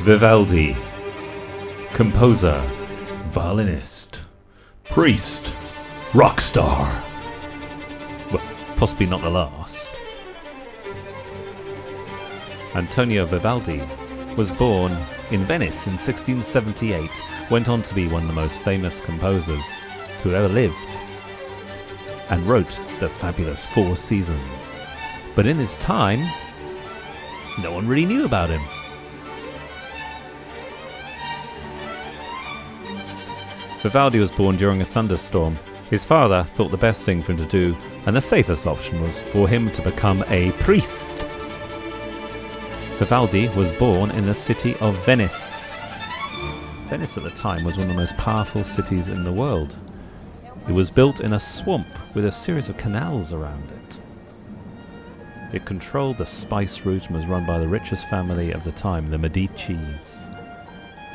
Vivaldi, composer, violinist, priest, rock star. Well, possibly not the last. Antonio Vivaldi was born in Venice in 1678, went on to be one of the most famous composers to have ever lived, and wrote the fabulous Four Seasons. But in his time, no one really knew about him. Vivaldi was born during a thunderstorm. His father thought the best thing for him to do, and the safest option, was for him to become a priest. Vivaldi was born in the city of Venice. Venice at the time was one of the most powerful cities in the world. It was built in a swamp with a series of canals around it. It controlled the spice route and was run by the richest family of the time, the Medicis.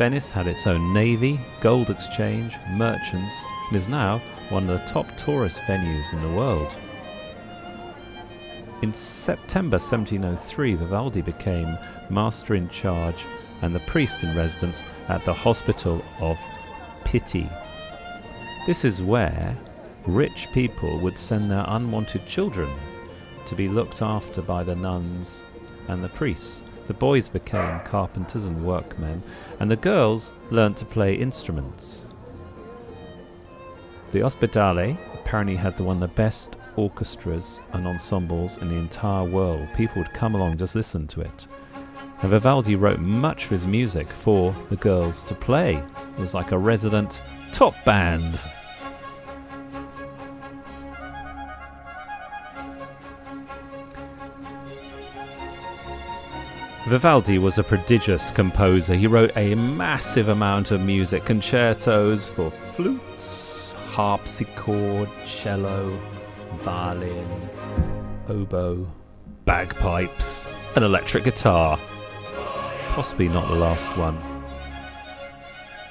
Venice had its own navy, gold exchange, merchants, and is now one of the top tourist venues in the world. In September 1703, Vivaldi became master in charge and the priest in residence at the Hospital of Pitti. This is where rich people would send their unwanted children to be looked after by the nuns and the priests. The boys became carpenters and workmen, and the girls learnt to play instruments. The Ospedale apparently had one of the best orchestras and ensembles in the entire world. People would come along just listen to it. And Vivaldi wrote much of his music for the girls to play. It was like a resident top band. Vivaldi was a prodigious composer. He wrote a massive amount of music, concertos for flutes, harpsichord, cello, violin, oboe, bagpipes, and electric guitar. Possibly not the last one.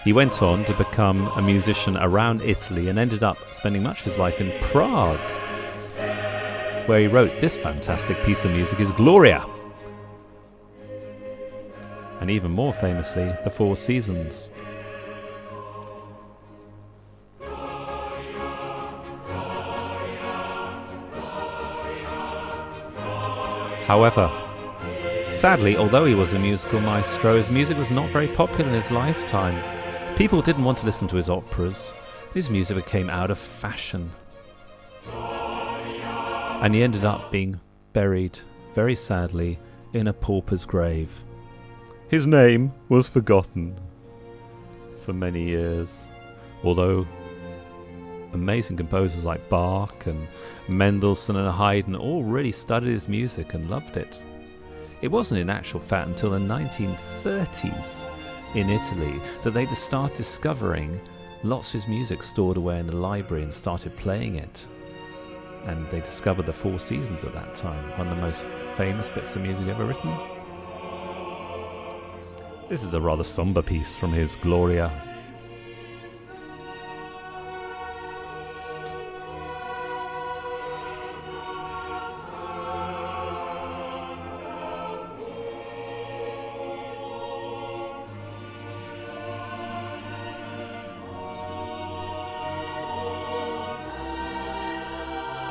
He went on to become a musician around Italy and ended up spending much of his life in Prague, where he wrote this fantastic piece of music, is Gloria. And even more famously, the Four Seasons. However, sadly, although he was a musical maestro, his music was not very popular in his lifetime. People didn't want to listen to his operas. His music became out of fashion. And he ended up being buried, very sadly, in a pauper's grave. His name was forgotten for many years, although amazing composers like Bach and Mendelssohn and Haydn all really studied his music and loved it. It wasn't in actual fact until the 1930s in Italy that they started discovering lots of his music stored away in the library and started playing it. And they discovered the Four Seasons at that time, one of the most famous bits of music ever written. This is a rather somber piece from his Gloria.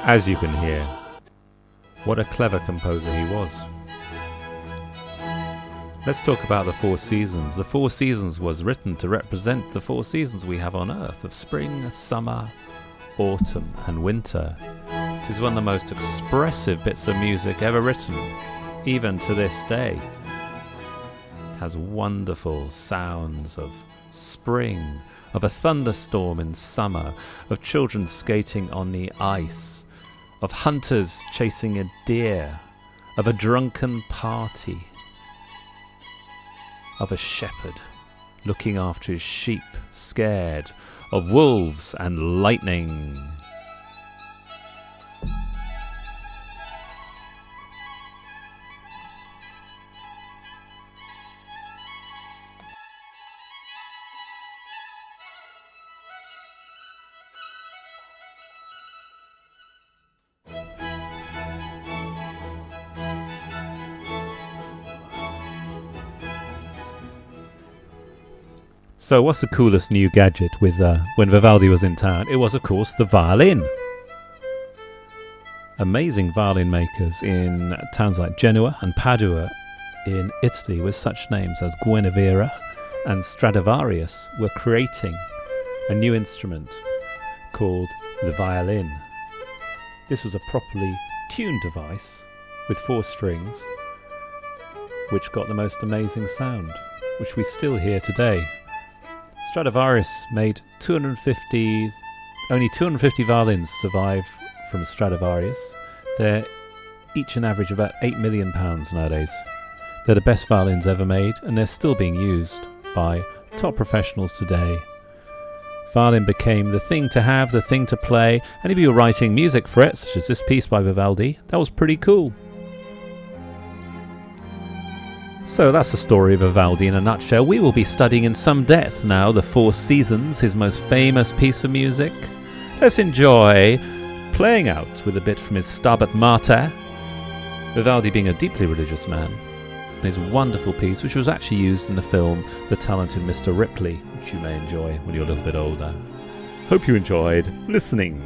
As you can hear, what a clever composer he was. Let's talk about the Four Seasons. The Four Seasons was written to represent the four seasons we have on Earth of spring, summer, autumn and winter. It is one of the most expressive bits of music ever written, even to this day. It has wonderful sounds of spring, of a thunderstorm in summer, of children skating on the ice, of hunters chasing a deer, of a drunken party, of a shepherd looking after his sheep, scared, of wolves and lightning. So what's the coolest new gadget with when Vivaldi was in town? It was, of course, the violin. Amazing violin makers in towns like Genoa and Padua in Italy with such names as Guinevere and Stradivarius were creating a new instrument called the violin. This was a properly tuned device with 4 strings which got the most amazing sound, which we still hear today. Stradivarius made only 250 violins survive from Stradivarius. They're each an average about £8 million nowadays. They're the best violins ever made, and they're still being used by top professionals today. Violin became the thing to have, the thing to play, and if you were writing music for it, such as this piece by Vivaldi, that was pretty cool. So that's the story of Vivaldi in a nutshell. We will be studying in some depth now the Four Seasons, his most famous piece of music. Let's enjoy playing out with a bit from his Stabat Mater, Vivaldi being a deeply religious man, and his wonderful piece, which was actually used in the film The Talented Mr. Ripley, which you may enjoy when you're a little bit older. Hope you enjoyed listening.